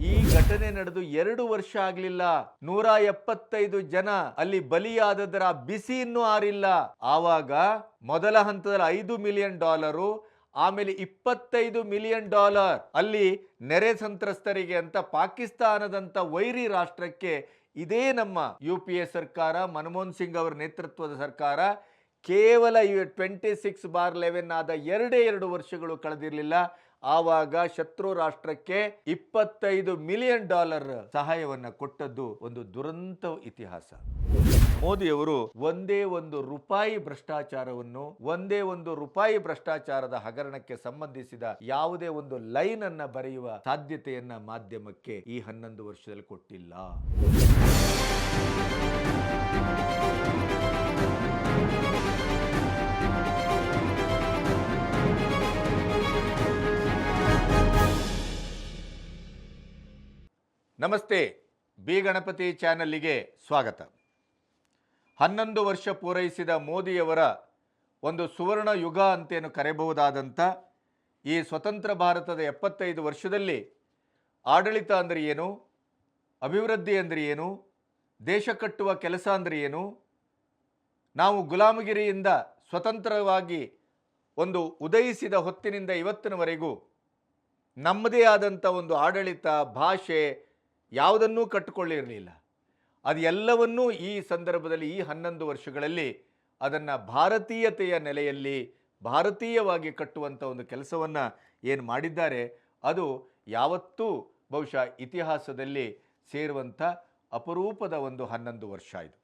ಈ ಘಟನೆ ನಡೆದು 2 ವರ್ಷ ಆಗಲಿಲ್ಲ. 175 ಜನ ಅಲ್ಲಿ ಬಲಿಯಾದದರ ಬಿಸಿ ಇನ್ನೂ ಆರಿಲ್ಲ. ಆವಾಗ ಮೊದಲ ಹಂತದಲ್ಲಿ $5 ಮಿಲಿಯನ್, ಆಮೇಲೆ $25 ಮಿಲಿಯನ್ ಅಲ್ಲಿ ನೆರೆ ಸಂತ್ರಸ್ತರಿಗೆ ಅಂತ ಪಾಕಿಸ್ತಾನದಂತ ವೈರಿ ರಾಷ್ಟ್ರಕ್ಕೆ ಇದೇ ನಮ್ಮ UPA ಸರ್ಕಾರ, ಮನಮೋಹನ್ ಸಿಂಗ್ ಅವರ ನೇತೃತ್ವದ ಸರ್ಕಾರ ಕೇವಲ 26/11 ಆದ 2 ವರ್ಷಗಳು ಕಳೆದಿರಲಿಲ್ಲ. ಆವಾಗ ಶತ್ರು ರಾಷ್ಟ್ರಕ್ಕೆ $25 ಮಿಲಿಯನ್ ಸಹಾಯವನ್ನ ಕೊಟ್ಟದ್ದು ಒಂದು ದುರಂತ ಇತಿಹಾಸ. ಮೋದಿಯವರು ಒಂದೇ ಒಂದು ರೂಪಾಯಿ ಭ್ರಷ್ಟಾಚಾರವನ್ನು, ಒಂದೇ ಒಂದು ರೂಪಾಯಿ ಭ್ರಷ್ಟಾಚಾರದ ಹಗರಣಕ್ಕೆ ಸಂಬಂಧಿಸಿದ ಯಾವುದೇ ಒಂದು ಲೈನ್ ಅನ್ನ ಬರೆಯುವ ಸಾಧ್ಯತೆಯನ್ನ ಮಾಧ್ಯಮಕ್ಕೆ ಈ 11 ವರ್ಷದಲ್ಲಿ ಕೊಟ್ಟಿಲ್ಲ. ನಮಸ್ತೆ, ಬಿ ಗಣಪತಿ ಚಾನಲ್ಗೆ ಸ್ವಾಗತ. 11 ವರ್ಷ ಪೂರೈಸಿದ ಮೋದಿಯವರ ಒಂದು ಸುವರ್ಣ ಯುಗ ಅಂತೇನು ಕರೆಯಬಹುದಾದಂಥ ಈ ಸ್ವತಂತ್ರ ಭಾರತದ 75 ವರ್ಷದಲ್ಲಿ ಆಡಳಿತ ಅಂದರೆ ಏನು, ಅಭಿವೃದ್ಧಿ ಅಂದರೆ ಏನು, ದೇಶ ಕಟ್ಟುವ ಕೆಲಸ ಅಂದರೆ ಏನು, ನಾವು ಗುಲಾಮಗಿರಿಯಿಂದ ಸ್ವತಂತ್ರವಾಗಿ ಒಂದು ಉದಯಿಸಿದ ಹೊತ್ತಿನಿಂದ ಇವತ್ತಿನವರೆಗೂ ನಮ್ಮದೇ ಆದಂಥ ಒಂದು ಆಡಳಿತ, ಭಾಷೆ ಯಾವುದನ್ನೂ ಕಟ್ಟಿಕೊಳ್ಳಿರಲಿಲ್ಲ. ಅದು ಎಲ್ಲವನ್ನೂ ಈ ಸಂದರ್ಭದಲ್ಲಿ ಈ 11 ವರ್ಷಗಳಲ್ಲಿ ಅದನ್ನು ಭಾರತೀಯತೆಯ ನೆಲೆಯಲ್ಲಿ ಭಾರತೀಯವಾಗಿ ಕಟ್ಟುವಂಥ ಒಂದು ಕೆಲಸವನ್ನು ಏನು ಮಾಡಿದ್ದಾರೆ, ಅದು ಯಾವತ್ತೂ ಬಹುಶಃ ಇತಿಹಾಸದಲ್ಲಿ ಸೇರುವಂಥ ಅಪರೂಪದ ಒಂದು 11 ವರ್ಷ ಇದು.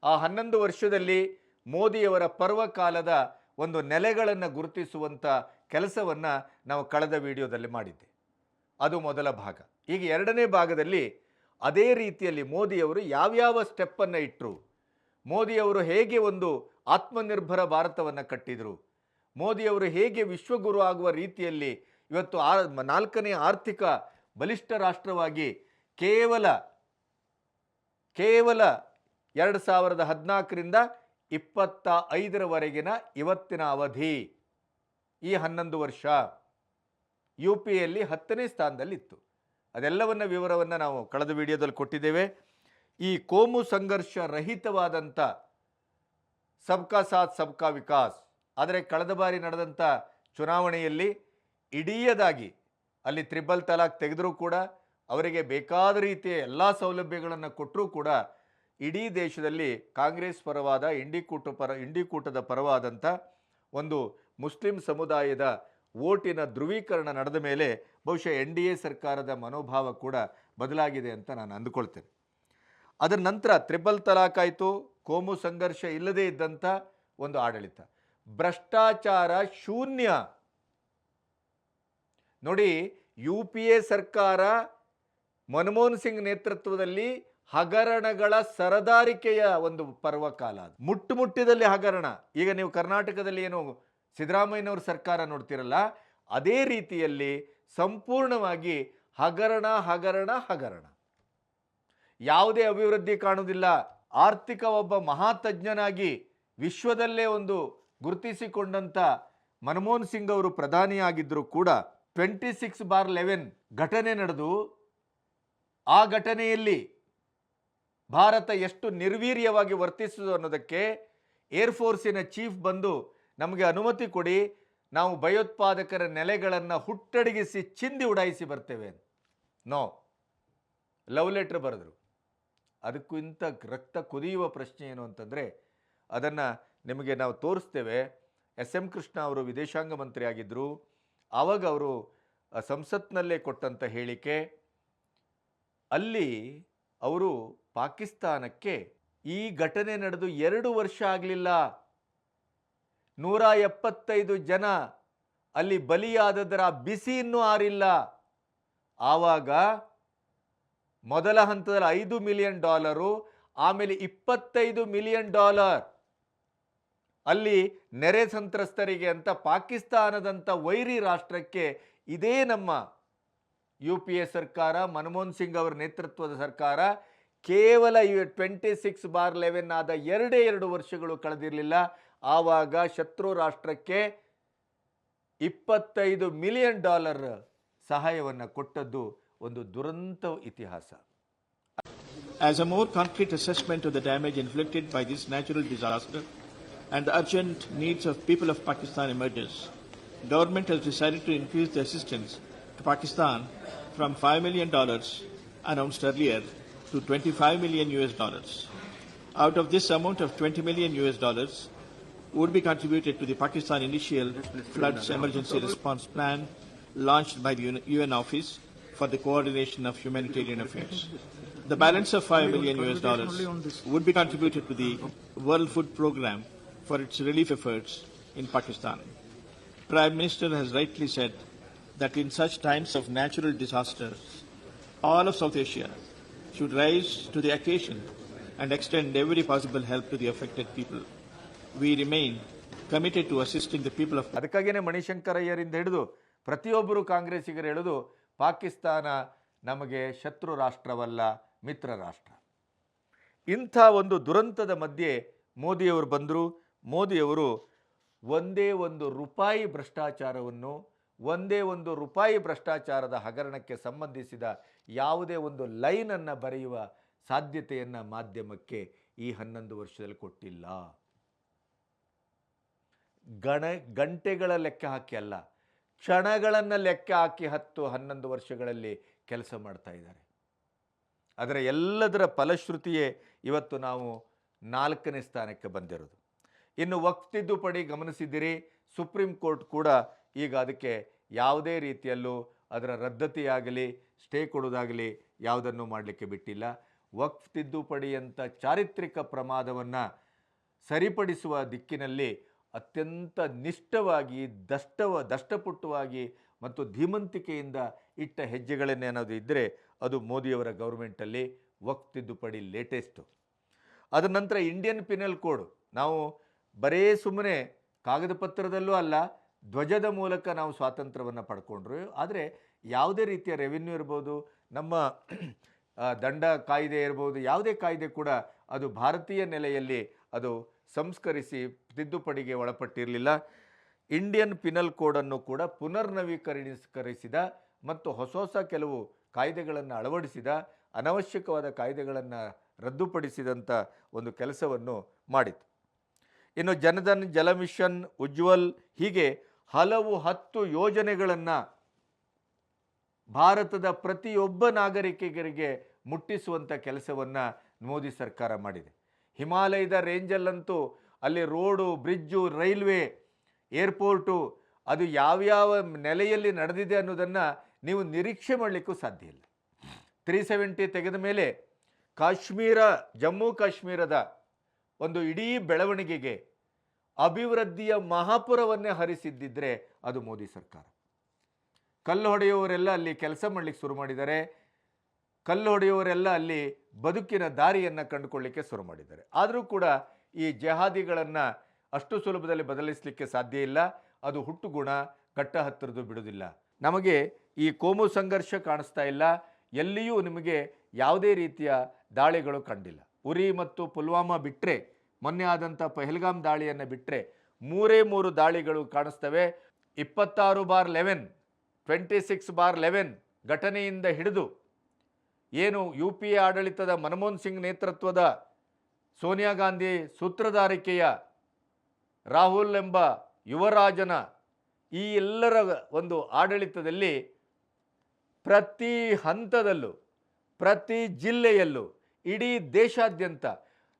ಆ 11 ವರ್ಷದಲ್ಲಿ ಮೋದಿಯವರ ಪರ್ವಕಾಲದ ಒಂದು ನೆಲೆಗಳನ್ನು ಗುರುತಿಸುವಂಥ ಕೆಲಸವನ್ನು ನಾವು ಕಳೆದ ವಿಡಿಯೋದಲ್ಲಿ ಮಾಡಿದ್ದೆ. ಅದು ಮೊದಲ ಭಾಗ. ಈಗ ಎರಡನೇ ಭಾಗದಲ್ಲಿ ಅದೇ ರೀತಿಯಲ್ಲಿ ಮೋದಿಯವರು ಯಾವ್ಯಾವ ಸ್ಟೆಪ್ಪನ್ನು ಇಟ್ಟರು, ಮೋದಿಯವರು ಹೇಗೆ ಒಂದು ಆತ್ಮನಿರ್ಭರ ಭಾರತವನ್ನು ಕಟ್ಟಿದರು, ಮೋದಿಯವರು ಹೇಗೆ ವಿಶ್ವಗುರು ಆಗುವ ರೀತಿಯಲ್ಲಿ ಇವತ್ತು 4ನೇ ಆರ್ಥಿಕ ಬಲಿಷ್ಠ ರಾಷ್ಟ್ರವಾಗಿ ಕೇವಲ 2014ರಿಂದ 25ರವರೆಗಿನ ಇವತ್ತಿನ ಅವಧಿ, ಈ 11 ವರ್ಷ UPಯಲ್ಲಿ 10ನೇ ಸ್ಥಾನದಲ್ಲಿತ್ತು. ಅದೆಲ್ಲವನ್ನ ವಿವರವನ್ನು ನಾವು ಕಳೆದ ವಿಡಿಯೋದಲ್ಲಿ ಕೊಟ್ಟಿದ್ದೇವೆ. ಈ ಕೋಮು ಸಂಘರ್ಷ ರಹಿತವಾದಂಥ ಸಬ್ಕಾ ಸಾಥ್ ಸಬ್ಕಾ ವಿಕಾಸ್, ಆದರೆ ಕಳೆದ ಬಾರಿ ನಡೆದಂಥ ಚುನಾವಣೆಯಲ್ಲಿ ಇಡೀಯದಾಗಿ ಅಲ್ಲಿ ತ್ರಿಬಲ್ ತಲಾಕ್ ತೆಗೆದರೂ ಕೂಡ, ಅವರಿಗೆ ಬೇಕಾದ ರೀತಿಯ ಎಲ್ಲ ಸೌಲಭ್ಯಗಳನ್ನು ಕೊಟ್ಟರೂ ಕೂಡ ಇಡೀ ದೇಶದಲ್ಲಿ ಕಾಂಗ್ರೆಸ್ ಪರವಾದ ಇಂಡಿಕೂಟದ ಪರವಾದಂಥ ಒಂದು ಮುಸ್ಲಿಂ ಸಮುದಾಯದ ವೋಟಿನ ಧ್ರುವೀಕರಣ ನಡೆದ ಮೇಲೆ ಬಹುಶಃ NDA ಸರ್ಕಾರದ ಮನೋಭಾವ ಕೂಡ ಬದಲಾಗಿದೆ ಅಂತ ನಾನು ಅಂದುಕೊಳ್ತೇನೆ. ಅದರ ನಂತರ ತ್ರಿಬಲ್ ತಲಾಕ್ ಆಯಿತು, ಕೋಮು ಸಂಘರ್ಷ ಇಲ್ಲದೇ ಇದ್ದಂಥ ಒಂದು ಆಡಳಿತ, ಭ್ರಷ್ಟಾಚಾರ ಶೂನ್ಯ. ನೋಡಿ, UPA ಸರ್ಕಾರ ಮನಮೋಹನ್ ಸಿಂಗ್ ನೇತೃತ್ವದಲ್ಲಿ ಹಗರಣಗಳ ಸರದಾರಿಕೆಯ ಒಂದು ಪರ್ವಕಾಲ, ಮುಟ್ಟಿದಲ್ಲಿ ಹಗರಣ. ಈಗ ನೀವು ಕರ್ನಾಟಕದಲ್ಲಿ ಏನು ಸಿದ್ದರಾಮಯ್ಯನವ್ರ ಸರ್ಕಾರ ನೋಡ್ತಿರಲ್ಲ, ಅದೇ ರೀತಿಯಲ್ಲಿ ಸಂಪೂರ್ಣವಾಗಿ ಹಗರಣ ಹಗರಣ ಹಗರಣ, ಯಾವುದೇ ಅಭಿವೃದ್ಧಿ ಕಾಣುವುದಿಲ್ಲ. ಆರ್ಥಿಕ ಒಬ್ಬ ಮಹಾತಜ್ಞನಾಗಿ ವಿಶ್ವದಲ್ಲೇ ಒಂದು ಗುರುತಿಸಿಕೊಂಡಂಥ ಮನಮೋಹನ್ ಸಿಂಗ್ ಅವರು ಪ್ರಧಾನಿಯಾಗಿದ್ದರೂ ಕೂಡ 26/11 ಘಟನೆ ನಡೆದು, ಆ ಘಟನೆಯಲ್ಲಿ ಭಾರತ ಎಷ್ಟು ನಿರ್ವೀರ್ಯವಾಗಿ ವರ್ತಿಸುವುದು ಅನ್ನೋದಕ್ಕೆ ಏರ್ಫೋರ್ಸಿನ ಚೀಫ್ ಬಂದು ನಮಗೆ ಅನುಮತಿ ಕೊಡಿ, ನಾವು ಭಯೋತ್ಪಾದಕರ ನೆಲೆಗಳನ್ನು ಹುಟ್ಟಡಗಿಸಿ ಚಿಂದಿ ಉಡಾಯಿಸಿ ಬರ್ತೇವೆ. ನೋ, ಲವ್ ಲೆಟರ್ ಬರೆದರು. ಅದಕ್ಕೂ ಇಂಥ ರಕ್ತ ಕುದಿಯುವ ಪ್ರಶ್ನೆ ಏನು ಅಂತಂದರೆ, ಅದನ್ನು ನಿಮಗೆ ನಾವು ತೋರಿಸ್ತೇವೆ. SM ಕೃಷ್ಣ ಅವರು ವಿದೇಶಾಂಗ ಮಂತ್ರಿ ಆಗಿದ್ದರು. ಆವಾಗ ಅವರು ಸಂಸತ್ನಲ್ಲೇ ಕೊಟ್ಟಂಥ ಹೇಳಿಕೆ, ಅಲ್ಲಿ ಅವರು ಪಾಕಿಸ್ತಾನಕ್ಕೆ ಈ ಘಟನೆ ನಡೆದು 2 ವರ್ಷ ಆಗಲಿಲ್ಲ, 175 ಜನ ಅಲ್ಲಿ ಬಲಿಯಾದದರ ಬಿಸಿ ಇನ್ನೂ ಆರಿಲ್ಲ. ಆವಾಗ ಮೊದಲ ಹಂತದಲ್ಲಿ $5 ಮಿಲಿಯನ್, ಆಮೇಲೆ $25 ಮಿಲಿಯನ್ ಅಲ್ಲಿ ನೆರೆ ಸಂತ್ರಸ್ತರಿಗೆ ಅಂತ ಪಾಕಿಸ್ತಾನದಂತ ವೈರಿ ರಾಷ್ಟ್ರಕ್ಕೆ ಇದೇ ನಮ್ಮ UPA ಸರ್ಕಾರ, ಮನಮೋಹನ್ ಸಿಂಗ್ ಅವರ ನೇತೃತ್ವದ ಸರ್ಕಾರ ಕೇವಲ 26/11 ಆದ 2 ವರ್ಷಗಳು ಕಳೆದಿರಲಿಲ್ಲ. ಆವಾಗ ಶತ್ರು ರಾಷ್ಟ್ರಕ್ಕೆ $25 ಮಿಲಿಯನ್ ಸಹಾಯವನ್ನು ಕೊಟ್ಟದ್ದು ಒಂದು ದುರಂತ ಇತಿಹಾಸ. As a more concrete assessment of the damage inflicted by this natural disaster and the urgent needs of people of Pakistan emerges, government has decided to increase the assistance to Pakistan from $5 million announced earlier to $25 million US. Out of this amount of $20 million US would be contributed to the Pakistan Initial Floods Emergency Response Plan launched by the UN Office for the Coordination of Humanitarian Affairs. The balance of $5 million US would be contributed to the World Food Programme for its relief efforts in Pakistan. Prime Minister has rightly said that in such times of natural disasters, all of South Asia should rise to the occasion and extend every possible help to the affected people. We remain committed to assisting the people of ಅದಕ್ಕಾಗಿಯೇ ಮಣಿಶಂಕರಯ್ಯರಿಂದ ಹಿಡಿದು ಪ್ರತಿಯೊಬ್ಬರು ಕಾಂಗ್ರೆಸ್ಸಿಗರು ಹೇಳೋದು ಪಾಕಿಸ್ತಾನ ನಮಗೆ ಶತ್ರು ರಾಷ್ಟ್ರವಲ್ಲ, ಮಿತ್ರ ರಾಷ್ಟ್ರ. ಇಂಥ ಒಂದು ದುರಂತದ ಮಧ್ಯೆ ಮೋದಿಯವರು ಬಂದರು. ಮೋದಿಯವರು ಒಂದೇ ಒಂದು ರೂಪಾಯಿ ಭ್ರಷ್ಟಾಚಾರವನ್ನು, ಒಂದೇ ಒಂದು ರೂಪಾಯಿ ಭ್ರಷ್ಟಾಚಾರದ ಹಗರಣಕ್ಕೆ ಸಂಬಂಧಿಸಿದ ಯಾವುದೇ ಒಂದು ಲೈನನ್ನು ಬರೆಯುವ ಸಾಧ್ಯತೆಯನ್ನು ಮಾಧ್ಯಮಕ್ಕೆ ಈ 11 ವರ್ಷದಲ್ಲಿ ಕೊಟ್ಟಿಲ್ಲ. ಗಂಟೆಗಳ ಲೆಕ್ಕ ಹಾಕಿ ಅಲ್ಲ, ಕ್ಷಣಗಳನ್ನು ಲೆಕ್ಕ ಹಾಕಿ 10-11 ವರ್ಷಗಳಲ್ಲಿ ಕೆಲಸ ಮಾಡ್ತಾ ಇದ್ದಾರೆ. ಅದರ ಎಲ್ಲದರ ಫಲಶ್ರುತಿಯೇ ಇವತ್ತು ನಾವು 4ನೇ ಸ್ಥಾನಕ್ಕೆ ಬಂದಿರೋದು. ಇನ್ನು ವಕ್ಫ್ ತಿದ್ದುಪಡಿ ಗಮನಿಸಿದ್ದೀರಿ, ಸುಪ್ರೀಂ ಕೋರ್ಟ್ ಕೂಡ ಈಗ ಅದಕ್ಕೆ ಯಾವುದೇ ರೀತಿಯಲ್ಲೂ ಅದರ ರದ್ದತಿಯಾಗಲಿ ಸ್ಟೇ ಕೊಡೋದಾಗಲಿ ಯಾವುದನ್ನು ಮಾಡಲಿಕ್ಕೆ ಬಿಟ್ಟಿಲ್ಲ. ವಕ್ಫ್ ತಿದ್ದುಪಡಿಯಂಥ ಚಾರಿತ್ರಿಕ ಪ್ರಮಾದವನ್ನು ಸರಿಪಡಿಸುವ ದಿಕ್ಕಿನಲ್ಲಿ ಅತ್ಯಂತ ನಿಷ್ಠವಾಗಿ ದಷ್ಟಪುಟ್ಟವಾಗಿ ಮತ್ತು ಧೀಮಂತಿಕೆಯಿಂದ ಇಟ್ಟ ಹೆಜ್ಜೆಗಳನ್ನೇನಾದರೂ ಇದ್ದರೆ ಅದು ಮೋದಿಯವರ ಗೌರ್ಮೆಂಟಲ್ಲಿ ವಕ್ಫ್ ತಿದ್ದುಪಡಿ ಲೇಟೆಸ್ಟು. ಅದರ ನಂತರ ಇಂಡಿಯನ್ ಪಿನಲ್ ಕೋಡ್, ನಾವು ಬರೇ ಸುಮ್ಮನೆ ಕಾಗದ ಪತ್ರದಲ್ಲೂ ಅಲ್ಲ, ಧ್ವಜದ ಮೂಲಕ ನಾವು ಸ್ವಾತಂತ್ರ್ಯವನ್ನು ಪಡ್ಕೊಂಡ್ರು. ಆದರೆ ಯಾವುದೇ ರೀತಿಯ ರೆವಿನ್ಯೂ ಇರ್ಬೋದು, ನಮ್ಮ ದಂಡ ಕಾಯ್ದೆ ಇರ್ಬೋದು, ಯಾವುದೇ ಕಾಯ್ದೆ ಕೂಡ ಅದು ಭಾರತೀಯ ನೆಲೆಯಲ್ಲಿ ಅದು ಸಂಸ್ಕರಿಸಿ ತಿದ್ದುಪಡಿಗೆ ಒಳಪಟ್ಟಿರಲಿಲ್ಲ. ಇಂಡಿಯನ್ ಪಿನಲ್ ಕೋಡನ್ನು ಕೂಡ ಪುನರ್ನವೀಕರಿಸಿದ ಮತ್ತು ಹೊಸ ಕೆಲವು ಕಾಯ್ದೆಗಳನ್ನು ಅಳವಡಿಸಿದ, ಅನವಶ್ಯಕವಾದ ಕಾಯ್ದೆಗಳನ್ನು ರದ್ದುಪಡಿಸಿದಂಥ ಒಂದು ಕೆಲಸವನ್ನು ಮಾಡಿತು. ಇನ್ನು ಜನಧನ್, ಜಲ ಮಿಷನ್, ಉಜ್ವಲ್, ಹೀಗೆ ಹಲವು 10 ಯೋಜನೆಗಳನ್ನು ಭಾರತದ ಪ್ರತಿಯೊಬ್ಬ ನಾಗರಿಕರಿಗೆ ಮುಟ್ಟಿಸುವಂಥ ಕೆಲಸವನ್ನು ಮೋದಿ ಸರ್ಕಾರ ಮಾಡಿದೆ. ಹಿಮಾಲಯದ ರೇಂಜಲ್ಲಂತೂ ಅಲ್ಲಿ ರೋಡು, ಬ್ರಿಡ್ಜು, ರೈಲ್ವೆ, ಏರ್ಪೋರ್ಟು ಅದು ಯಾವ್ಯಾವ ನೆಲೆಯಲ್ಲಿ ನಡೆದಿದೆ ಅನ್ನೋದನ್ನು ನೀವು ನಿರೀಕ್ಷೆ ಮಾಡಲಿಕ್ಕೂ ಸಾಧ್ಯ ಇಲ್ಲ. 370 ತೆಗೆದ ಮೇಲೆ ಜಮ್ಮು ಕಾಶ್ಮೀರದ ಒಂದು ಇಡೀ ಬೆಳವಣಿಗೆಗೆ ಅಭಿವೃದ್ಧಿಯ ಮಹಾಪುರವನ್ನೇ ಹರಿಸಿದ್ದಿದ್ರೆ ಅದು ಮೋದಿ ಸರ್ಕಾರ. ಕಲ್ಲು ಹೊಡೆಯುವವರೆಲ್ಲ ಅಲ್ಲಿ ಕೆಲಸ ಮಾಡಲಿಕ್ಕೆ ಶುರು ಮಾಡಿದ್ದಾರೆ. ಕಲ್ಲು ಹೊಡೆಯುವವರೆಲ್ಲ ಅಲ್ಲಿ ಬದುಕಿನ ದಾರಿಯನ್ನು ಕಂಡುಕೊಳ್ಳಿಕ್ಕೆ ಶುರು ಮಾಡಿದ್ದಾರೆ. ಆದರೂ ಕೂಡ ಈ ಜೆಹಾದಿಗಳನ್ನು ಅಷ್ಟು ಸುಲಭದಲ್ಲಿ ಬದಲಿಸಲಿಕ್ಕೆ ಸಾಧ್ಯ ಇಲ್ಲ. ಅದು ಹುಟ್ಟುಗುಣ, ಕಟ್ಟ ಹತ್ತಿರದು ಬಿಡುವುದಿಲ್ಲ. ನಮಗೆ ಈ ಕೋಮು ಸಂಘರ್ಷ ಕಾಣಿಸ್ತಾ ಇಲ್ಲ. ಎಲ್ಲಿಯೂ ನಿಮಗೆ ಯಾವುದೇ ರೀತಿಯ ದಾಳಿಗಳು ಕಂಡಿಲ್ಲ. ಉರಿ ಮತ್ತು ಪುಲ್ವಾಮಾ ಬಿಟ್ಟರೆ, ಮೊನ್ನೆ ಆದಂಥ ಪಹಲ್ಗಾಮ್ ದಾಳಿಯನ್ನು ಬಿಟ್ಟರೆ 3 ದಾಳಿಗಳು ಕಾಣಿಸ್ತವೆ. 26/11, 26/11 ಘಟನೆಯಿಂದ ಹಿಡಿದು ಏನು UPA ಆಡಳಿತದ ಮನಮೋಹನ್ ಸಿಂಗ್ ನೇತೃತ್ವದ ಸೋನಿಯಾ ಗಾಂಧಿ ಸೂತ್ರಧಾರಿಕೆಯ ರಾಹುಲ್ ಎಂಬ ಯುವರಾಜನ ಈ ಎಲ್ಲರ ಒಂದು ಆಡಳಿತದಲ್ಲಿ ಪ್ರತಿ ಹಂತದಲ್ಲೂ, ಪ್ರತಿ ಜಿಲ್ಲೆಯಲ್ಲೂ, ಇಡೀ ದೇಶಾದ್ಯಂತ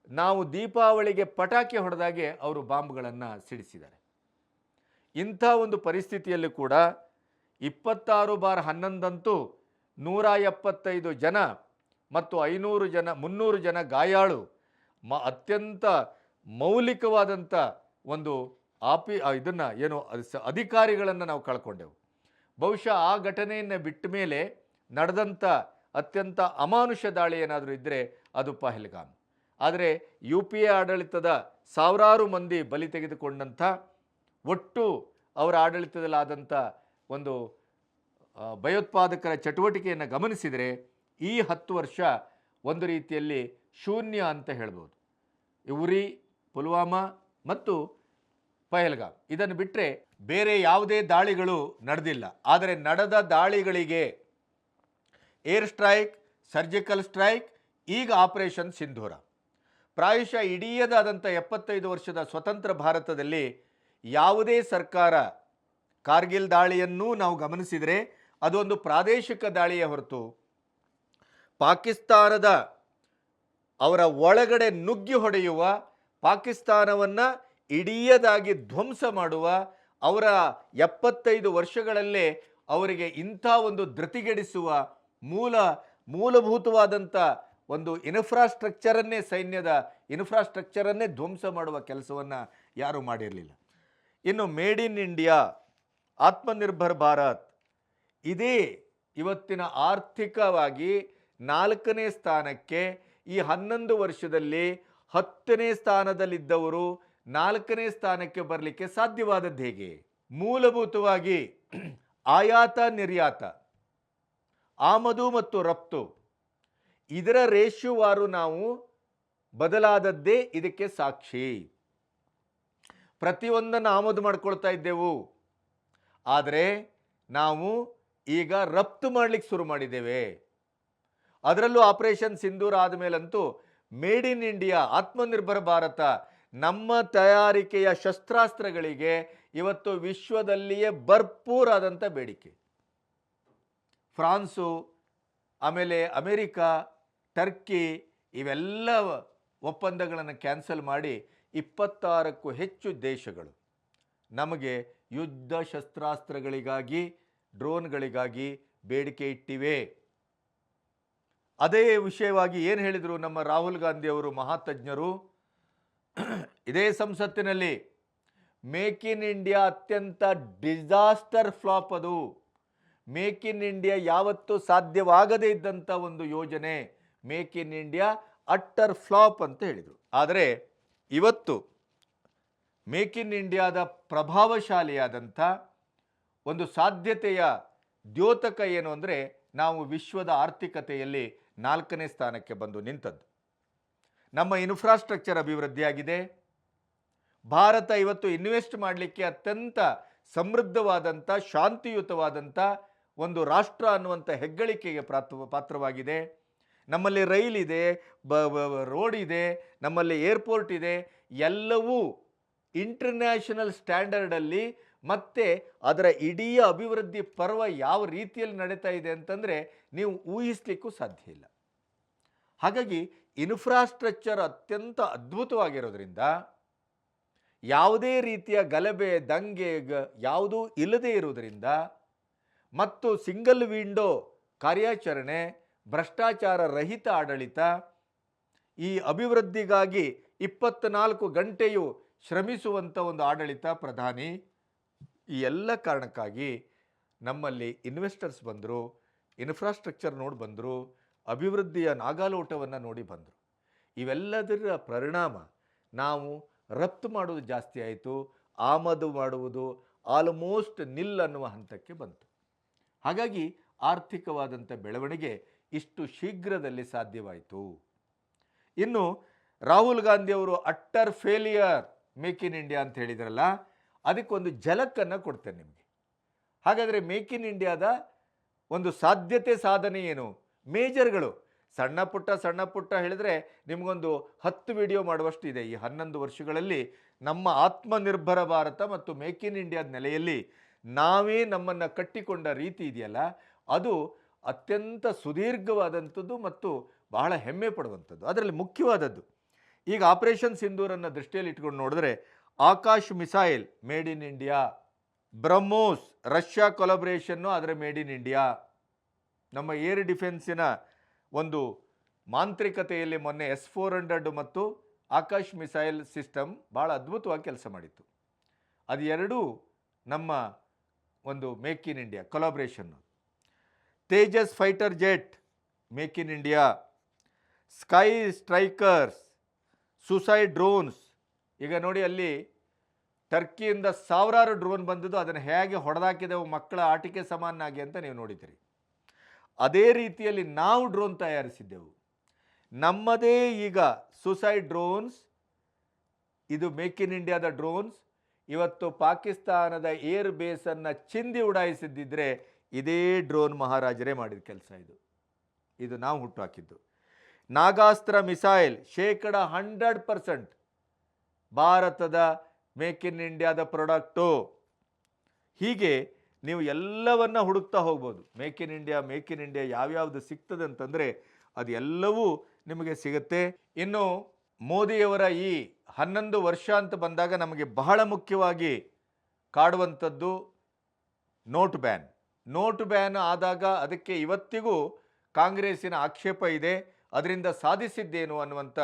ನಾವು ದೀಪಾವಳಿಗೆ ಪಟಾಕಿ ಹೊಡೆದಾಗೆ ಅವರು ಬಾಂಬ್ಗಳನ್ನು ಸಿಡಿಸಿದ್ದಾರೆ. ಇಂಥ ಒಂದು ಪರಿಸ್ಥಿತಿಯಲ್ಲಿ ಕೂಡ 26/11 ಅಂತೂ 175 ಜನ ಮತ್ತು 300 ಜನ ಗಾಯಾಳು, ಅತ್ಯಂತ ಮೌಲಿಕವಾದಂಥ ಒಂದು ಅಧಿಕಾರಿಗಳನ್ನು ನಾವು ಕಳ್ಕೊಂಡೆವು. ಬಹುಶಃ ಆ ಘಟನೆಯನ್ನು ಬಿಟ್ಟ ಮೇಲೆ ನಡೆದಂಥ ಅತ್ಯಂತ ಅಮಾನುಷ ದಾಳಿ ಏನಾದರೂ ಇದ್ದರೆ ಅದು ಪಹಲ್ಗಾಮ್. ಆದರೆ UPA ಆಡಳಿತದ ಸಾವಿರಾರು ಮಂದಿ ಬಲಿ ತೆಗೆದುಕೊಂಡಂಥ, ಒಟ್ಟು ಅವರ ಆಡಳಿತದಲ್ಲಾದಂಥ ಒಂದು ಭಯೋತ್ಪಾದಕರ ಚಟುವಟಿಕೆಯನ್ನು ಗಮನಿಸಿದರೆ ಈ 10 ವರ್ಷ ಒಂದು ರೀತಿಯಲ್ಲಿ ಶೂನ್ಯ ಅಂತ ಹೇಳ್ಬೋದು. ಉರಿ, ಪುಲ್ವಾಮಾ ಮತ್ತು ಪಹಲ್ಗಾಮ್ ಇದನ್ನು ಬಿಟ್ಟರೆ ಬೇರೆ ಯಾವುದೇ ದಾಳಿಗಳು ನಡೆದಿಲ್ಲ. ಆದರೆ ನಡೆದ ದಾಳಿಗಳಿಗೆ ಏರ್ ಸ್ಟ್ರೈಕ್, ಸರ್ಜಿಕಲ್ ಸ್ಟ್ರೈಕ್, ಈಗ ಆಪರೇಷನ್ ಸಿಂಧೂರ. ಪ್ರಾಯಶಃ ಇಡೀದಾದಂಥ 75 ವರ್ಷದ ಸ್ವತಂತ್ರ ಭಾರತದಲ್ಲಿ ಯಾವುದೇ ಸರ್ಕಾರ ಕಾರ್ಗಿಲ್ ದಾಳಿಯನ್ನೂ ನಾವು ಗಮನಿಸಿದರೆ ಅದೊಂದು ಪ್ರಾದೇಶಿಕ ದಾಳಿಯ ಹೊರತು ಪಾಕಿಸ್ತಾನದ ಅವರ ಒಳಗಡೆ ನುಗ್ಗಿ ಹೊಡೆಯುವ, ಪಾಕಿಸ್ತಾನವನ್ನು ಇಡೀದಾಗಿ ಧ್ವಂಸ ಮಾಡುವ, ಅವರ 75 ವರ್ಷಗಳಲ್ಲೇ ಅವರಿಗೆ ಇಂಥ ಒಂದು ಧೃತಿಗೆಡಿಸುವ ಮೂಲಭೂತವಾದಂಥ ಒಂದು ಇನ್ಫ್ರಾಸ್ಟ್ರಕ್ಚರನ್ನೇ, ಸೈನ್ಯದ ಇನ್ಫ್ರಾಸ್ಟ್ರಕ್ಚರನ್ನೇ ಧ್ವಂಸ ಮಾಡುವ ಕೆಲಸವನ್ನು ಯಾರೂ ಮಾಡಿರಲಿಲ್ಲ. ಇನ್ನು made in India, Atmanirbhar Bharat, ಇದೇ ಇವತ್ತಿನ ಆರ್ಥಿಕವಾಗಿ 4ನೇ ಸ್ಥಾನಕ್ಕೆ, ಈ 11 ವರ್ಷದಲ್ಲಿ 10ನೇ ಸ್ಥಾನದಲ್ಲಿದ್ದವರು 4ನೇ ಸ್ಥಾನಕ್ಕೆ ಬರಲಿಕ್ಕೆ ಸಾಧ್ಯವಾದದ್ದು ಹೇಗೆ? ಮೂಲಭೂತವಾಗಿ ಆಯಾತ ನಿರ್ಯಾತ, ಆಮದು ಮತ್ತು ರಫ್ತು, ಇದರ ರೇಷ್ಯುವಾರು ನಾವು ಬದಲಾದದ್ದೇ ಇದಕ್ಕೆ ಸಾಕ್ಷಿ. ಪ್ರತಿಯೊಂದನ್ನು ಆಮದು ಮಾಡ್ಕೊಳ್ತಾ ಇದ್ದೆವು, ಆದರೆ ನಾವು ಈಗ ರಫ್ತು ಮಾಡಲಿಕ್ಕೆ ಶುರು ಮಾಡಿದ್ದೇವೆ. ಅದರಲ್ಲೂ ಆಪರೇಷನ್ ಸಿಂಧೂರ ಆದಮೇಲಂತೂ made in India, Atmanirbhar Bharat, ನಮ್ಮ ತಯಾರಿಕೆಯ ಶಸ್ತ್ರಾಸ್ತ್ರಗಳಿಗೆ ಇವತ್ತು ವಿಶ್ವದಲ್ಲಿಯೇ ಭರ್ಪೂರಾದಂಥ ಬೇಡಿಕೆ. ಫ್ರಾನ್ಸು, ಆಮೇಲೆ ಅಮೆರಿಕ, ಟರ್ಕಿ ಇವೆಲ್ಲ ಒಪ್ಪಂದಗಳನ್ನು ಕ್ಯಾನ್ಸಲ್ ಮಾಡಿ 26ಕ್ಕೂ ಹೆಚ್ಚು ದೇಶಗಳು ನಮಗೆ ಯುದ್ಧ ಶಸ್ತ್ರಾಸ್ತ್ರಗಳಿಗಾಗಿ, ಡ್ರೋನ್ಗಳಿಗಾಗಿ ಬೇಡಿಕೆ ಇಟ್ಟಿವೆ. ಅದೇ ವಿಷಯವಾಗಿ ಏನು ಹೇಳಿದರು ನಮ್ಮ ರಾಹುಲ್ ಗಾಂಧಿ ಅವರು, ಮಹಾತಜ್ಞರು, ಇದೇ ಸಂಸತ್ತಿನಲ್ಲಿ ಮೇಕ್ ಇನ್ ಇಂಡಿಯಾ ಅತ್ಯಂತ ಡಿಸಾಸ್ಟರ್ ಫ್ಲಾಪ್, ಅದು ಮೇಕ್ ಇನ್ ಇಂಡಿಯಾ ಯಾವತ್ತೂ ಸಾಧ್ಯವಾಗದೇ ಇದ್ದಂಥ ಒಂದು ಯೋಜನೆ, make in India utter flop ಅಂತ ಹೇಳಿದರು. ಆದರೆ ಇವತ್ತು ಮೇಕ್ ಇನ್ ಇಂಡಿಯಾದ ಪ್ರಭಾವಶಾಲಿಯಾದಂಥ ಒಂದು ಸಾಧ್ಯತೆಯ ದ್ಯೋತಕ ಏನು ಅಂದರೆ, ನಾವು ವಿಶ್ವದ ಆರ್ಥಿಕತೆಯಲ್ಲಿ 4ನೇ ಸ್ಥಾನಕ್ಕೆ ಬಂದು ನಿಂತದ್ದು. ನಮ್ಮ ಇನ್ಫ್ರಾಸ್ಟ್ರಕ್ಚರ್ ಅಭಿವೃದ್ಧಿಯಾಗಿದೆ. ಭಾರತ ಇವತ್ತು ಇನ್ವೆಸ್ಟ್ ಮಾಡಲಿಕ್ಕೆ ಅತ್ಯಂತ ಸಮೃದ್ಧವಾದಂಥ, ಶಾಂತಿಯುತವಾದಂಥ ಒಂದು ರಾಷ್ಟ್ರ ಅನ್ನುವಂಥ ಹೆಗ್ಗಳಿಕೆಗೆ ಪಾತ್ರವಾಗಿದೆ. ನಮ್ಮಲ್ಲಿ ರೈಲ್ ಇದೆ, ರೋಡ್ ಇದೆ, ನಮ್ಮಲ್ಲಿ ಏರ್ಪೋರ್ಟ್ ಇದೆ, ಎಲ್ಲವೂ ಇಂಟರ್ನ್ಯಾಷನಲ್ ಸ್ಟ್ಯಾಂಡರ್ಡಲ್ಲಿ, ಮತ್ತು ಅದರ ಇಡೀ ಅಭಿವೃದ್ಧಿ ಪರ್ವ ಯಾವ ರೀತಿಯಲ್ಲಿ ನಡೀತಾ ಇದೆ ಅಂತಂದರೆ ನೀವು ಊಹಿಸಲಿಕ್ಕೂ ಸಾಧ್ಯ ಇಲ್ಲ. ಹಾಗಾಗಿ ಇನ್ಫ್ರಾಸ್ಟ್ರಕ್ಚರ್ ಅತ್ಯಂತ ಅದ್ಭುತವಾಗಿರೋದ್ರಿಂದ ಯಾವುದೇ ರೀತಿಯ ಗಲಭೆ, ದಂಗೆ ಯಾವುದೂ ಇಲ್ಲದೇ ಇರುವುದರಿಂದ, ಮತ್ತು ಸಿಂಗಲ್ ವಿಂಡೋ ಕಾರ್ಯಾಚರಣೆ, ಭ್ರಷ್ಟಾಚಾರ ರಹಿತ ಆಡಳಿತ, ಈ ಅಭಿವೃದ್ಧಿಗಾಗಿ 24 ಗಂಟೆಯೂ ಶ್ರಮಿಸುವಂಥ ಒಂದು ಆಡಳಿತ ಪ್ರಧಾನಿ, ಈ ಎಲ್ಲ ಕಾರಣಕ್ಕಾಗಿ ನಮ್ಮಲ್ಲಿ ಇನ್ವೆಸ್ಟರ್ಸ್ ಬಂದರು, ಇನ್ಫ್ರಾಸ್ಟ್ರಕ್ಚರ್ ನೋಡಿ ಬಂದರು, ಅಭಿವೃದ್ಧಿಯ ನಾಗಾಲೋಟವನ್ನು ನೋಡಿ ಬಂದರು. ಇವೆಲ್ಲದರ ಪರಿಣಾಮ ನಾವು ರಫ್ತು ಮಾಡುವುದು ಜಾಸ್ತಿ ಆಯಿತು, ಆಮದು ಮಾಡುವುದು ಆಲ್ಮೋಸ್ಟ್ ನಿಲ್ ಅನ್ನುವ ಹಂತಕ್ಕೆ ಬಂತು. ಹಾಗಾಗಿ ಆರ್ಥಿಕವಾದಂಥ ಬೆಳವಣಿಗೆ ಇಷ್ಟು ಶೀಘ್ರದಲ್ಲಿ ಸಾಧ್ಯವಾಯಿತು. ಇನ್ನು ರಾಹುಲ್ ಗಾಂಧಿ ಅವರು utter failure make in India ಅಂತ ಹೇಳಿದ್ರಲ್ಲ, ಅದಕ್ಕೊಂದು ಝಲಕನ್ನು ಕೊಡ್ತೇನೆ ನಿಮಗೆ. ಹಾಗಾದರೆ ಮೇಕ್ ಇನ್ ಇಂಡಿಯಾದ ಒಂದು ಸಾಧ್ಯತೆ, ಸಾಧನೆ ಏನು? ಮೇಜರ್ಗಳು ಸಣ್ಣ ಪುಟ್ಟ ಹೇಳಿದರೆ ನಿಮಗೊಂದು 10 ವಿಡಿಯೋ ಮಾಡುವಷ್ಟು ಇದೆ. ಈ 11 ವರ್ಷಗಳಲ್ಲಿ ನಮ್ಮ ಆತ್ಮನಿರ್ಭರ ಭಾರತ ಮತ್ತು ಮೇಕ್ ಇನ್ ಇಂಡಿಯಾದ ನೆಲೆಯಲ್ಲಿ ನಾವೇ ನಮ್ಮನ್ನು ಕಟ್ಟಿಕೊಂಡ ರೀತಿ ಇದೆಯಲ್ಲ, ಅದು ಅತ್ಯಂತ ಸುದೀರ್ಘವಾದಂಥದ್ದು ಮತ್ತು ಬಹಳ ಹೆಮ್ಮೆ ಪಡುವಂಥದ್ದು. ಅದರಲ್ಲಿ ಮುಖ್ಯವಾದದ್ದು, ಈಗ ಆಪರೇಷನ್ ಸಿಂಧೂರನ್ನು ದೃಷ್ಟಿಯಲ್ಲಿ ಇಟ್ಕೊಂಡು ನೋಡಿದ್ರೆ, Akash missile made in India, BrahMos Russia ಕೊಲಾಬ್ರೇಷನ್ನು ಅದರ ಮೇಡ್ ಇನ್ ಇಂಡಿಯಾ. ನಮ್ಮ ಏರ್ ಡಿಫೆನ್ಸಿನ ಒಂದು ಮಾಂತ್ರಿಕತೆಯಲ್ಲಿ ಮೊನ್ನೆ S-400 ಮತ್ತು ಆಕಾಶ್ ಮಿಸೈಲ್ ಸಿಸ್ಟಮ್ ಭಾಳ ಅದ್ಭುತವಾಗಿ ಕೆಲಸ ಮಾಡಿತ್ತು. ಅದು ಎರಡೂ ನಮ್ಮ ಒಂದು ಮೇಕ್ ಇನ್ ಇಂಡಿಯಾ ಕೊಲಾಬ್ರೇಷನ್ನು. Tejas fighter jet make in India, sky strikers, suicide drones. ಈಗ ನೋಡಿ, ಅಲ್ಲಿ ಟರ್ಕಿಯಿಂದ ಸಾವಿರಾರು ಡ್ರೋನ್ ಬಂದದ್ದು, ಅದನ್ನು ಹೇಗೆ ಹೊಡೆದಾಕಿದೆವು ಮಕ್ಕಳ ಆಟಿಕೆ ಸಮಾನಾಗಿ ಅಂತ ನೀವು ನೋಡಿದ್ದೀರಿ. ಅದೇ ರೀತಿಯಲ್ಲಿ ನಾವು ಡ್ರೋನ್ ತಯಾರಿಸಿದ್ದೆವು, ನಮ್ಮದೇ ಈಗ ಸುಸೈಡ್ ಡ್ರೋನ್ಸ್. ಇದು ಮೇಕ್ ಇನ್ ಇಂಡಿಯಾದ ಡ್ರೋನ್ಸ್. ಇವತ್ತು ಪಾಕಿಸ್ತಾನದ ಏರ್ ಬೇಸನ್ನು ಚಿಂದಿ ಉಡಾಯಿಸಿದ್ದಿದ್ರೆ ಇದೇ ಡ್ರೋನ್ ಮಹಾರಾಜರೇ ಮಾಡಿದ ಕೆಲಸ ಇದು. ಇದು ನಾವು ಹುಟ್ಟುಹಾಕಿದ್ದು. ನಾಗಾಸ್ತ್ರ ಮಿಸೈಲ್ 100% ಭಾರತದ ಮೇಕ್ ಇನ್ ಇಂಡಿಯಾದ ಪ್ರಾಡಕ್ಟು. ಹೀಗೆ ನೀವು ಎಲ್ಲವನ್ನ ಹುಡುಕ್ತಾ ಹೋಗ್ಬೋದು. ಮೇಕ್ ಇನ್ ಇಂಡಿಯಾ ಯಾವ್ಯಾವುದು ಸಿಗ್ತದೆ ಅಂತಂದರೆ ಅದು ಎಲ್ಲವೂ ನಿಮಗೆ ಸಿಗುತ್ತೆ. ಇನ್ನು ಮೋದಿಯವರ ಈ 11 ವರ್ಷ ಅಂತ ಬಂದಾಗ ನಮಗೆ ಬಹಳ ಮುಖ್ಯವಾಗಿ ಕಾಡುವಂಥದ್ದು ನೋಟ್ ಬ್ಯಾನ್ ಆದಾಗ ಅದಕ್ಕೆ ಇವತ್ತಿಗೂ ಕಾಂಗ್ರೆಸ್ಸಿನ ಆಕ್ಷೇಪ ಇದೆ. ಅದರಿಂದ ಸಾಧಿಸಿದ್ದೇನು ಅನ್ನುವಂಥ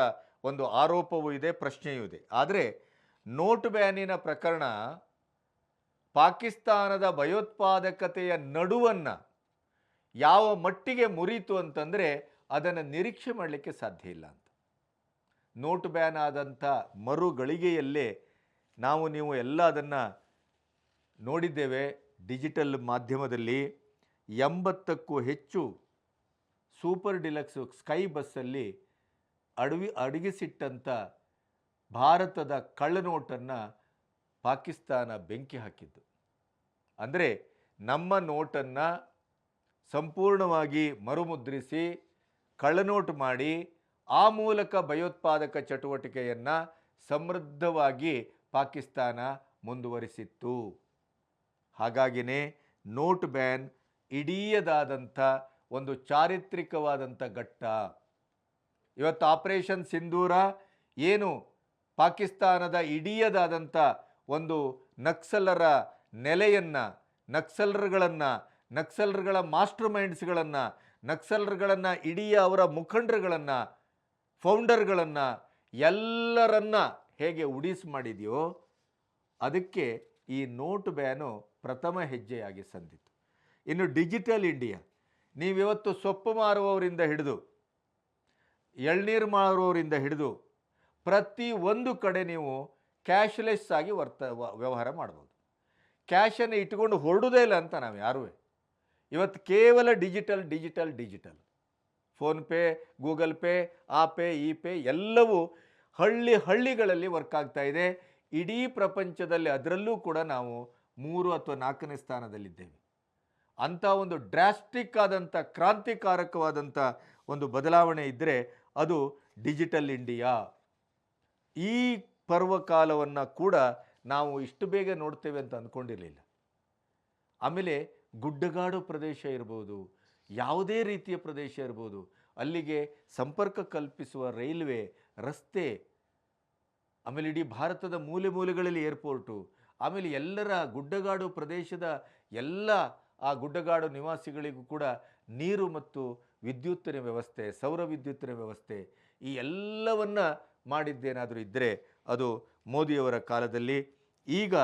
ಒಂದು ಆರೋಪವೂ ಇದೆ, ಪ್ರಶ್ನೆಯೂ ಇದೆ. ಆದರೆ ನೋಟ್ ಬ್ಯಾನಿನ ಪ್ರಕರಣ ಪಾಕಿಸ್ತಾನದ ಭಯೋತ್ಪಾದಕತೆಯ ನಡುವನ್ನು ಯಾವ ಮಟ್ಟಿಗೆ ಮುರಿತು ಅಂತಂದರೆ ಅದನ್ನು ನಿರೀಕ್ಷೆ ಮಾಡಲಿಕ್ಕೆ ಸಾಧ್ಯ ಇಲ್ಲ ಅಂತ. ನೋಟ್ ಬ್ಯಾನ್ ಆದಂಥ ಮರುಗಳಿಗೆಯಲ್ಲೇ ನೀವು ಎಲ್ಲ ಅದನ್ನು ನೋಡಿದ್ದೇವೆ. ಡಿಜಿಟಲ್ ಮಾಧ್ಯಮದಲ್ಲಿ 80ಕ್ಕೂ ಹೆಚ್ಚು ಸೂಪರ್ ಡಿಲಕ್ಸ್ ಸ್ಕೈ ಬಸ್ಸಲ್ಲಿ ಅಡಗಿಸಿಟ್ಟಂಥ ಭಾರತದ ಕಳ್ಳನೋಟನ್ನು ಪಾಕಿಸ್ತಾನ ಬೆಂಕಿ ಹಾಕಿದ್ದು. ಅಂದರೆ ನಮ್ಮ ನೋಟನ್ನು ಸಂಪೂರ್ಣವಾಗಿ ಮರುಮುದ್ರಿಸಿ ಕಳ್ಳನೋಟು ಮಾಡಿ ಆ ಮೂಲಕ ಭಯೋತ್ಪಾದಕ ಚಟುವಟಿಕೆಯನ್ನು ಸಮೃದ್ಧವಾಗಿ ಪಾಕಿಸ್ತಾನ ಮುಂದುವರಿಸಿತ್ತು. ಹಾಗಾಗಿನೇ ನೋಟ್ ಬ್ಯಾನ್ ಇಡೀಯದಾದಂಥ ಒಂದು ಚಾರಿತ್ರಿಕವಾದಂಥ ಘಟ್ಟ. ಇವತ್ತು ಆಪರೇಷನ್ ಸಿಂಧೂರ ಏನು ಪಾಕಿಸ್ತಾನದ ಇಡೀಯದಾದಂಥ ಒಂದು ನಕ್ಸಲರ ನೆಲೆಯನ್ನು, ನಕ್ಸಲರುಗಳ ಮಾಸ್ಟರ್ ಮೈಂಡ್ಸ್ಗಳನ್ನು, ನಕ್ಸಲರುಗಳನ್ನು ಇಡೀ ಅವರ ಮುಖಂಡರುಗಳನ್ನು, ಫೌಂಡರ್ಗಳನ್ನು ಎಲ್ಲರನ್ನ ಹೇಗೆ ಉಡಿಸ್ ಮಾಡಿದೆಯೋ ಅದಕ್ಕೆ ಈ ನೋಟ್ ಬ್ಯಾನು ಪ್ರಥಮ ಹೆಜ್ಜೆಯಾಗಿ ಸಂದಿತು. ಇನ್ನು ಡಿಜಿಟಲ್ ಇಂಡಿಯಾ, ನೀವಿವತ್ತು ಸೊಪ್ಪು ಮಾರುವವರಿಂದ ಹಿಡಿದು ಎಳ್ನೀರು ಮಾರುವವರಿಂದ ಹಿಡಿದು ಪ್ರತಿ ಒಂದು ಕಡೆ ನೀವು ಕ್ಯಾಶ್ಲೆಸ್ ಆಗಿ ವ್ಯವಹಾರ ಮಾಡ್ಬೋದು. ಕ್ಯಾಶನ್ನು ಇಟ್ಕೊಂಡು ಹೊರಡುವುದೇ ಇಲ್ಲ ಅಂತ ನಾವು ಯಾರೂ. ಇವತ್ತು ಕೇವಲ ಡಿಜಿಟಲ್ ಫೋನ್ಪೇ, ಗೂಗಲ್ ಪೇ, ಆ ಪೇ, ಈ ಪೇ ಎಲ್ಲವೂ ಹಳ್ಳಿಗಳಲ್ಲಿ ವರ್ಕ್ ಆಗ್ತಾ ಇದೆ. ಇಡೀ ಪ್ರಪಂಚದಲ್ಲಿ ಅದರಲ್ಲೂ ಕೂಡ ನಾವು 3 ಅಥವಾ 4ನೇ ಸ್ಥಾನದಲ್ಲಿದ್ದೇವೆ. ಅಂಥ ಒಂದು ಡ್ರಾಸ್ಟಿಕ್ ಆದಂಥ ಕ್ರಾಂತಿಕಾರಕವಾದಂಥ ಒಂದು ಬದಲಾವಣೆ ಇದ್ದರೆ ಅದು ಡಿಜಿಟಲ್ ಇಂಡಿಯಾ. ಈ ಪರ್ವಕಾಲವನ್ನು ಕೂಡ ನಾವು ಇಷ್ಟು ಬೇಗ ನೋಡ್ತೇವೆ ಅಂತ ಅಂದ್ಕೊಂಡಿರಲಿಲ್ಲ. ಆಮೇಲೆ ಗುಡ್ಡಗಾಡು ಪ್ರದೇಶ ಇರ್ಬೋದು, ಯಾವುದೇ ರೀತಿಯ ಪ್ರದೇಶ ಇರ್ಬೋದು, ಅಲ್ಲಿಗೆ ಸಂಪರ್ಕ ಕಲ್ಪಿಸುವ ರೈಲ್ವೆ, ರಸ್ತೆ, ಆಮೇಲೆ ಇಡೀ ಭಾರತದ ಮೂಲೆಗಳಲ್ಲಿ ಏರ್ಪೋರ್ಟು, ಆಮೇಲೆ ಎಲ್ಲರ ಗುಡ್ಡಗಾಡು ಪ್ರದೇಶದ ಎಲ್ಲ ಆ ಗುಡ್ಡಗಾಡು ನಿವಾಸಿಗಳಿಗೂ ಕೂಡ ನೀರು ಮತ್ತು ವಿದ್ಯುತ್ತಿನ ವ್ಯವಸ್ಥೆ, ಸೌರ ವಿದ್ಯುತ್ತಿನ ವ್ಯವಸ್ಥೆ, ಈ ಎಲ್ಲವನ್ನು ಮಾಡಿದ್ದೇನಾದರೂ ಇದ್ದರೆ ಅದು ಮೋದಿಯವರ ಕಾಲದಲ್ಲಿ. ಈಗ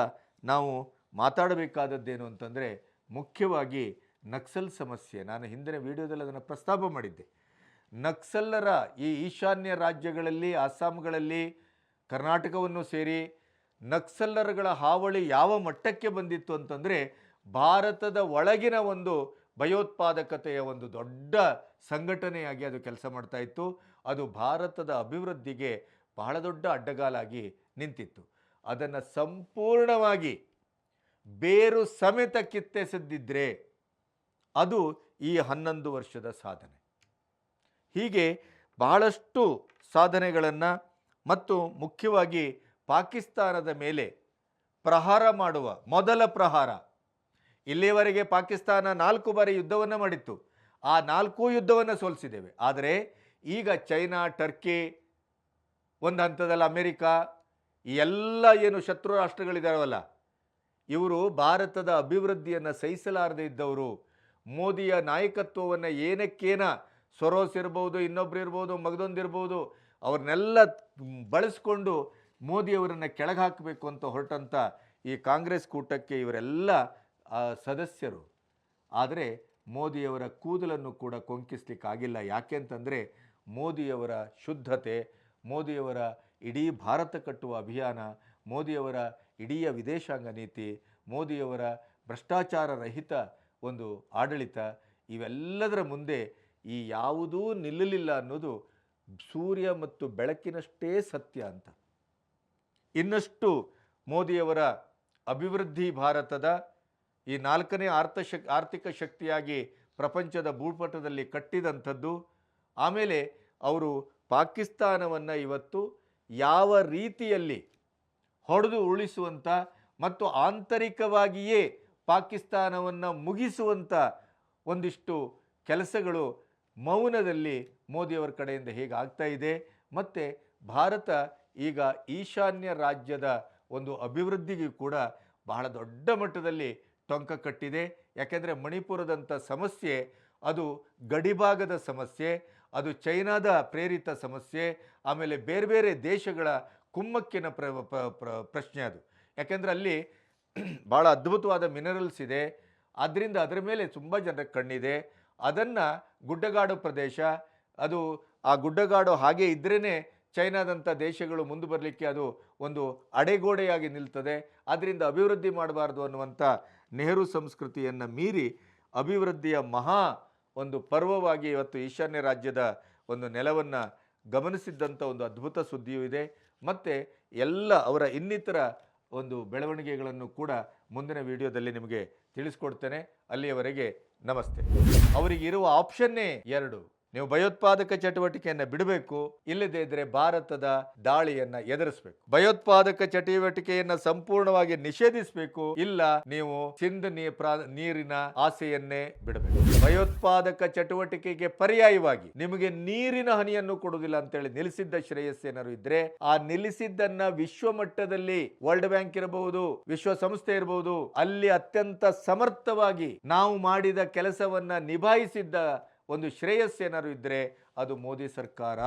ನಾವು ಮಾತಾಡಬೇಕಾದದ್ದೇನು ಅಂತಂದರೆ ಮುಖ್ಯವಾಗಿ ನಕ್ಸಲ್ ಸಮಸ್ಯೆ. ನಾನು ಹಿಂದಿನ ವಿಡಿಯೋದಲ್ಲಿ ಅದನ್ನು ಪ್ರಸ್ತಾಪ ಮಾಡಿದ್ದೆ. ನಕ್ಸಲ್ಲರ ಈ ಈಶಾನ್ಯ ರಾಜ್ಯಗಳಲ್ಲಿ, ಅಸ್ಸಾಂಗಳಲ್ಲಿ, ಕರ್ನಾಟಕವನ್ನು ಸೇರಿ ನಕ್ಸಲ್ಲರುಗಳ ಹಾವಳಿ ಯಾವ ಮಟ್ಟಕ್ಕೆ ಬಂದಿತ್ತು ಅಂತಂದರೆ ಭಾರತದ ಒಳಗಿನ ಒಂದು ಭಯೋತ್ಪಾದಕತೆಯ ಒಂದು ದೊಡ್ಡ ಸಂಘಟನೆಯಾಗಿ ಅದು ಕೆಲಸ ಮಾಡ್ತಾ ಇತ್ತು. ಅದು ಭಾರತದ ಅಭಿವೃದ್ಧಿಗೆ ಬಹಳ ದೊಡ್ಡ ಅಡ್ಡಗಾಲಾಗಿ ನಿಂತಿತ್ತು. ಅದನ್ನು ಸಂಪೂರ್ಣವಾಗಿ ಬೇರು ಸಮೇತ ಕಿತ್ತೆಸೆದಿದ್ದರೆ ಅದು ಈ 11 ವರ್ಷದ ಸಾಧನೆ. ಹೀಗೆ ಬಹಳಷ್ಟು ಸಾಧನೆಗಳನ್ನು ಮತ್ತು ಮುಖ್ಯವಾಗಿ ಪಾಕಿಸ್ತಾನದ ಮೇಲೆ ಪ್ರಹಾರ ಮಾಡುವ ಮೊದಲ ಪ್ರಹಾರ. ಇಲ್ಲಿಯವರೆಗೆ ಪಾಕಿಸ್ತಾನ 4 ಬಾರಿ ಯುದ್ಧವನ್ನು ಮಾಡಿತ್ತು. ಆ 4 ಯುದ್ಧವನ್ನು ಸೋಲಿಸಿದ್ದೇವೆ. ಆದರೆ ಈಗ ಚೈನಾ, ಟರ್ಕಿ, ಒಂದು ಹಂತದಲ್ಲಿ ಅಮೆರಿಕಾ, ಈ ಎಲ್ಲ ಏನು ಶತ್ರು ರಾಷ್ಟ್ರಗಳಿದ್ದಾವಲ್ಲ, ಇವರು ಭಾರತದ ಅಭಿವೃದ್ಧಿಯನ್ನು ಸಹಿಸಲಾರದೆ ಇದ್ದವರು. ಮೋದಿಯ ನಾಯಕತ್ವವನ್ನು ಏನಕ್ಕೇನ ಸೊರೋಸ್ ಇರ್ಬೋದು, ಇನ್ನೊಬ್ರು ಇರ್ಬೋದು, ಮಗದೊಂದಿರ್ಬೋದು, ಅವ್ರನ್ನೆಲ್ಲ ಬಳಸ್ಕೊಂಡು ಮೋದಿಯವರನ್ನು ಕೆಳಗೆ ಹಾಕಬೇಕು ಅಂತ ಹೊರಟಂಥ ಈ ಕಾಂಗ್ರೆಸ್ ಕೂಟಕ್ಕೆ ಇವರೆಲ್ಲ ಸದಸ್ಯರು. ಆದರೆ ಮೋದಿಯವರ ಕೂದಲನ್ನು ಕೂಡ ಕೊಂಕಿಸ್ಲಿಕ್ಕಾಗಿಲ್ಲ. ಯಾಕೆ ಅಂತಂದರೆ ಮೋದಿಯವರ ಶುದ್ಧತೆ, ಮೋದಿಯವರ ಇಡೀ ಭಾರತ ಕಟ್ಟುವ ಅಭಿಯಾನ, ಮೋದಿಯವರ ಇಡೀ ವಿದೇಶಾಂಗ ನೀತಿ, ಮೋದಿಯವರ ಭ್ರಷ್ಟಾಚಾರ ರಹಿತ ಒಂದು ಆಡಳಿತ, ಇವೆಲ್ಲದರ ಮುಂದೆ ಈ ಯಾವುದೂ ನಿಲ್ಲಲಿಲ್ಲ ಅನ್ನೋದು ಸೂರ್ಯ ಮತ್ತು ಬೆಳಕಿನಷ್ಟೇ ಸತ್ಯ ಅಂತ. ಇನ್ನಷ್ಟು ಮೋದಿಯವರ ಅಭಿವೃದ್ಧಿ ಭಾರತದ ಈ 4ನೇ ಆರ್ಥಿಕ ಶಕ್ತಿಯಾಗಿ ಪ್ರಪಂಚದ ಭೂಪಟದಲ್ಲಿ ಕಟ್ಟಿದಂಥದ್ದು. ಆಮೇಲೆ ಅವರು ಪಾಕಿಸ್ತಾನವನ್ನು ಇವತ್ತು ಯಾವ ರೀತಿಯಲ್ಲಿ ಹೊಡೆದು ಉಳಿಸುವಂಥ ಮತ್ತು ಆಂತರಿಕವಾಗಿಯೇ ಪಾಕಿಸ್ತಾನವನ್ನು ಮುಗಿಸುವಂಥ ಒಂದಿಷ್ಟು ಕೆಲಸಗಳು ಮೌನದಲ್ಲಿ ಮೋದಿಯವರ ಕಡೆಯಿಂದ ಹೇಗೆ ಆಗ್ತಾ ಇದೆ. ಮತ್ತು ಭಾರತ ಈಗ ಈಶಾನ್ಯ ರಾಜ್ಯದ ಒಂದು ಅಭಿವೃದ್ಧಿಗೂ ಕೂಡ ಬಹಳ ದೊಡ್ಡ ಮಟ್ಟದಲ್ಲಿ ಟೊಂಕ ಕಟ್ಟಿದೆ. ಯಾಕೆಂದರೆ ಮಣಿಪುರದಂಥ ಸಮಸ್ಯೆ ಅದು ಗಡಿಭಾಗದ ಸಮಸ್ಯೆ, ಅದು ಚೈನಾದ ಪ್ರೇರಿತ ಸಮಸ್ಯೆ, ಆಮೇಲೆ ಬೇರೆ ಬೇರೆ ದೇಶಗಳ ಕುಮ್ಮಕ್ಕಿನ ಪ್ರಶ್ನೆ ಅದು. ಯಾಕೆಂದರೆ ಅಲ್ಲಿ ಭಾಳ ಅದ್ಭುತವಾದ ಮಿನರಲ್ಸ್ ಇದೆ, ಆದ್ದರಿಂದ ಅದರ ಮೇಲೆ ತುಂಬ ಜನರಿಗೆ ಕಣ್ಣಿದೆ. ಅದನ್ನು ಗುಡ್ಡಗಾಡು ಪ್ರದೇಶ, ಅದು ಆ ಗುಡ್ಡಗಾಡು ಹಾಗೆ ಇದ್ರೇ ಚೈನಾದಂಥ ದೇಶಗಳು ಮುಂದೆ ಬರಲಿಕ್ಕೆ ಅದು ಒಂದು ಅಡೆಗೋಡೆಯಾಗಿ ನಿಲ್ತದೆ. ಆದ್ದರಿಂದ ಅಭಿವೃದ್ಧಿ ಮಾಡಬಾರ್ದು ಅನ್ನುವಂಥ ನೆಹರು ಸಂಸ್ಕೃತಿಯನ್ನು ಮೀರಿ ಅಭಿವೃದ್ಧಿಯ ಮಹಾ ಒಂದು ಪರ್ವವಾಗಿ ಇವತ್ತು ಈಶಾನ್ಯ ರಾಜ್ಯದ ಒಂದು ನೆಲವನ್ನು ಗಮನಿಸಿದ್ದಂಥ ಒಂದು ಅದ್ಭುತ ಸುದ್ದಿಯೂ ಇದೆ. ಮತ್ತು ಎಲ್ಲ ಅವರ ಇನ್ನಿತರ ಒಂದು ಬೆಳವಣಿಗೆಗಳನ್ನು ಕೂಡ ಮುಂದಿನ ವಿಡಿಯೋದಲ್ಲಿ ನಿಮಗೆ ತಿಳಿಸ್ಕೊಡ್ತೇನೆ. ಅಲ್ಲಿಯವರೆಗೆ ನಮಸ್ತೆ. ಅವರಿಗಿರುವ ಆಪ್ಷನ್ನೇ ಎರಡು: ನೀವು ಭಯೋತ್ಪಾದಕ ಚಟುವಟಿಕೆಯನ್ನು ಬಿಡಬೇಕು, ಇಲ್ಲದೇ ಇದ್ದರೆ ಭಾರತದ ದಾಳಿಯನ್ನು ಎದುರಿಸಬೇಕು. ಭಯೋತ್ಪಾದಕ ಚಟುವಟಿಕೆಯನ್ನು ಸಂಪೂರ್ಣವಾಗಿ ನಿಷೇಧಿಸಬೇಕು, ಇಲ್ಲ ನೀವು ಸಿಂಧ್ ನೀರಿನ ಆಸೆಯನ್ನೇ ಬಿಡಬೇಕು. ಭಯೋತ್ಪಾದಕ ಚಟುವಟಿಕೆಗೆ ಪರ್ಯಾಯವಾಗಿ ನಿಮಗೆ ನೀರಿನ ಹನಿಯನ್ನು ಕೊಡುವುದಿಲ್ಲ ಅಂತೇಳಿ ನಿಲ್ಲಿಸಿದ್ದ ಶ್ರೇಯಸ್ಸೇನರು ಇದ್ರೆ, ಆ ನಿಲ್ಲಿಸಿದ್ದನ್ನ ವಿಶ್ವ ಮಟ್ಟದಲ್ಲಿ ವರ್ಲ್ಡ್ ಬ್ಯಾಂಕ್ ಇರಬಹುದು, ವಿಶ್ವಸಂಸ್ಥೆ ಇರಬಹುದು, ಅಲ್ಲಿ ಅತ್ಯಂತ ಸಮರ್ಥವಾಗಿ ನಾವು ಮಾಡಿದ ಕೆಲಸವನ್ನ ನಿಭಾಯಿಸಿದ್ದ ಒಂದು ಶ್ರೇಯಸ್ಸೇನಾರು ಇದ್ದರೆ ಅದು ಮೋದಿ ಸರ್ಕಾರ.